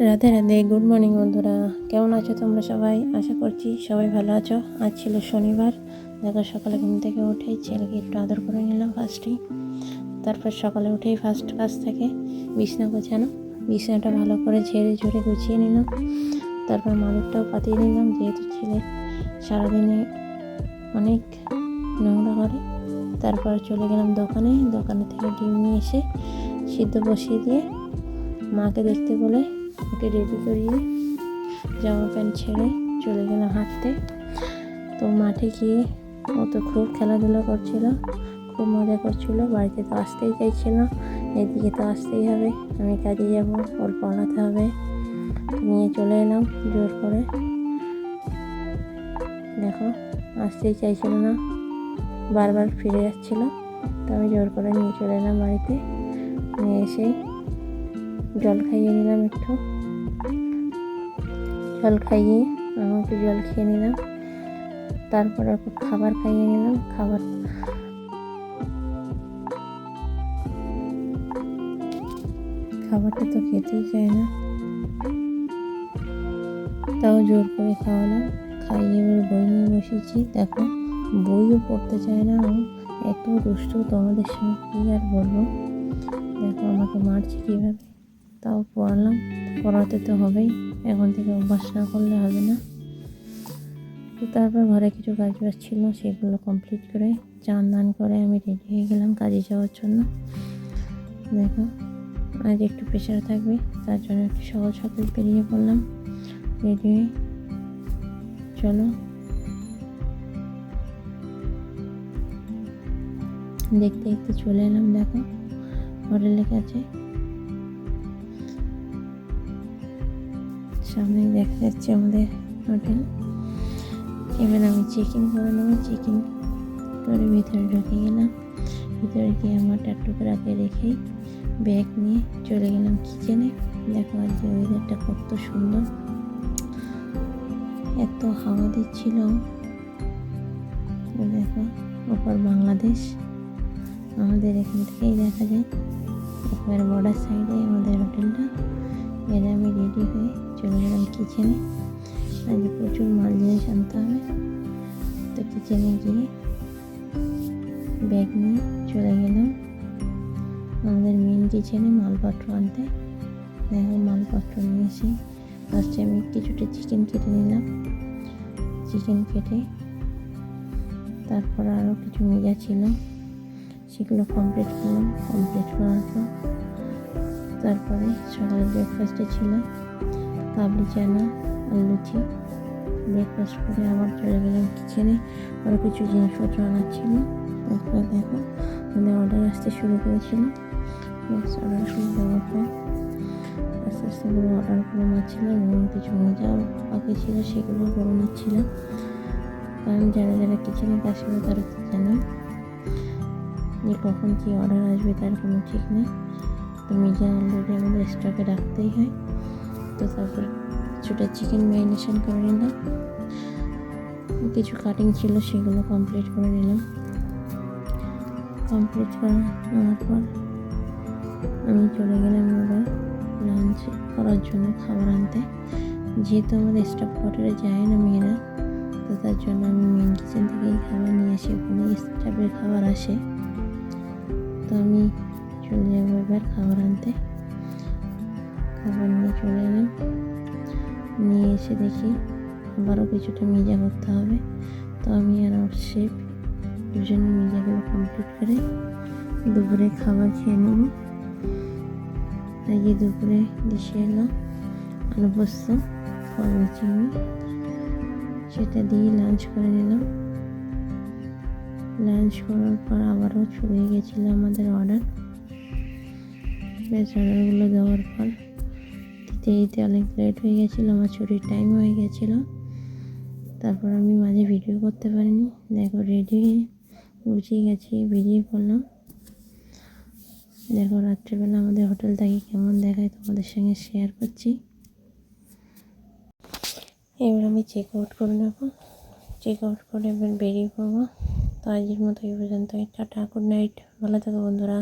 Radhe Radhe, good morning বন্ধুরা। কেমন আছো তোমরা সবাই? আশা করছি সবাই ভালো আছো। আজ ছিল শনিবার। দেখো সকালে ঘুম থেকে উঠেই ছেলেকে একটু আদর করে নিলাম ফার্স্টেই। তারপর সকালে উঠেই ফার্স্ট কাজ থেকে বিছানা গোছানো। বিছানাটা ভালো করে ঝেড়ে ঝুড়ে গুছিয়ে নিলাম। তারপর মাদুরটাও পাতিয়ে নিলাম, যেহেতু ছেলে সারাদিনে অনেক নোংরা করে। তারপর চলে গেলাম দোকানে থেকে ডিম নিয়ে এসে সিদ্ধ বসিয়ে দিয়ে মাকে দেখতে বলে ওকে রেডি করিয়ে জামা প্যান্ট ছেড়ে চলে গেলাম হাঁটতে। তো মাঠে গিয়ে ও তো খুব খেলাধুলা করছিল, খুব মজা করছিল। বাড়িতে তো আসতেই চাইছিল, এদিকে তো আসতেই হবে, আমি কাজে যাব, ওর পড়াতে হবে। নিয়ে চলে এলাম জোর করে। দেখো আসতেই চাইছিল না, বারবার ফিরে যাচ্ছিল। তো আমি জোর করে নিয়ে চলে এলাম বাড়িতে। নিয়ে এসে জল খাইয়ে নিলাম, জল খাইয়ে আমি একটু জল খেয়ে নিলাম। তারপর ওকে খাবার খাইয়ে নিলাম। খাবারটা তো খেতেই চায় না, তাও জোর করে খাওয়ালাম। খাইয়ে এবার বই নিয়ে বসেছি। দেখো বইও পড়তে চায় না, ও এত দুষ্টু, তোমাদের সঙ্গে কী আর বলবো। দেখো আমাকে মারছে কীভাবে, তাও পড়ালাম। পড়াতে তো হবেই, এখন থেকে অভ্যাস না করলে হবে না। তো তারপর ঘরে কিছু কাজ বাজ ছিল, সেগুলো কমপ্লিট করে চান দান করে আমি রেডি হয়ে গেলাম কাজে যাওয়ার জন্য। দেখো আজ একটু প্রেশার থাকবে, তার জন্য একটু সকাল সকাল বেরিয়ে পড়লাম রেডি হয়ে। চলো দেখতে দেখতে চলে এলাম। দেখো হোটেলের কাছে সামনে দেখা যাচ্ছে আমাদের হোটেল। এবার আমি চেক ইন করে নেবো। চেক ইন করে ভিতরে ঢুকে গেলাম। ভিতরে গিয়ে আমার টাটুকরাকে রেখেই ব্যাগ নিয়ে চলে গেলাম কিচেনে। দেখো আজ ওয়েদারটা কত সুন্দর, এত হাওয়া দিচ্ছিল। দেখো ওপর বাংলাদেশ, আমাদের এখান থেকেই দেখা যায়। একবার বর্ডার সাইডে আমাদের হোটেলটা। এর আমি রেডি হয়ে চলে গেলাম কিচেনে। আজ প্রচুর মাল জিনিস আনতে হবে, তো কিচেনে গিয়ে ব্যাগ নিয়ে চলে গেলাম আমাদের মেন কিচেনে মালপত্র আনতে। দেখো মালপত্র নিয়ে এসে ফার্স্টে আমি কিছুটা চিকেন কেটে নিলাম। চিকেন কেটে তারপর আরও কিছু মেজা ছিল, সেগুলো কমপ্লিট করলাম। কমপ্লিট করার পর তারপরে সকালে ব্রেকফাস্টে ছিল কাবলি চানা আর লুচি। ব্রেকফাস্ট করে আবার চলে গেলাম কিচেনে, আরও কিছু জিনিসপত্র আনার ছিল। তারপরে দেখো আমাদের অর্ডার আসতে শুরু করেছিল। অর্ডার শুরু দেওয়ার পর আস্তে আস্তে করে অর্ডারগুলো নিচ্ছিলাম এবং কিছু মজাও বাকি ছিল, সেগুলো করে নিচ্ছিলাম। কারণ যারা যারা কিচেনে কাজ করে তারা তো জানেন যে কখন কী অর্ডার আসবে তার কোনো ঠিক নেই। তো মিজা অলরেডি আমাদের স্টকে রাখতেই হয়। তো তারপর কিছুটা চিকেন ম্যারিনেশন করে নিলাম। কিছু কাটিং ছিল, সেগুলো কমপ্লিট করে নিলাম। কমপ্লিট করার পর আমি চলে গেলাম এবার লাঞ্চ করার জন্য খাবার আনতে। যেহেতু আমাদের স্টাফ কোয়ার্টারে যায় না মেয়েরা, তো তার জন্য আমি মেন কিচেন থেকেই খাবার নিয়ে আসি, ওখানে স্টাফের খাবার আসে। তো আমি চলে যাবো এবার খাবার আনতে। খাবার নিয়ে চলে এলাম। নিয়ে এসে দেখি আবারও কিছুটা মেজা করতে হবে। তো আমি আর আমার শেফ দুজনে মেজাগুলো কমপ্লিট করে দুপুরে খাবার খেয়ে নেব। আজকে দুপুরে ডিশে এলো আলু পোস্ত, করলা চিংড়ি, সেটা দিয়ে লাঞ্চ করে নিলাম। লাঞ্চ করার পর আবারও চলে গেছিলো আমাদের অর্ডার। বেশ অর্ডারগুলো দেওয়ার পর দিতে অনেক লেট হয়ে গেছিলো, আমার ছুটির টাইম হয়ে গেছিলো। তারপর আমি মাঝে ভিডিও করতে পারিনি। দেখো রেডি হয়ে গুছিয়ে গেছি, বেরিয়ে পড়লাম। দেখো রাত্রিবেলা আমাদের হোটেলটাকে কেমন দেখায় তোমাদের সঙ্গে শেয়ার করছি। এবার আমি চেক আউট করে নেব। চেক আউট করে এবার বেরিয়ে পড়বো। তো আজকের মতো এই পর্যন্ত। টাটা, গুড নাইট, ভালো থাকো বন্ধুরা।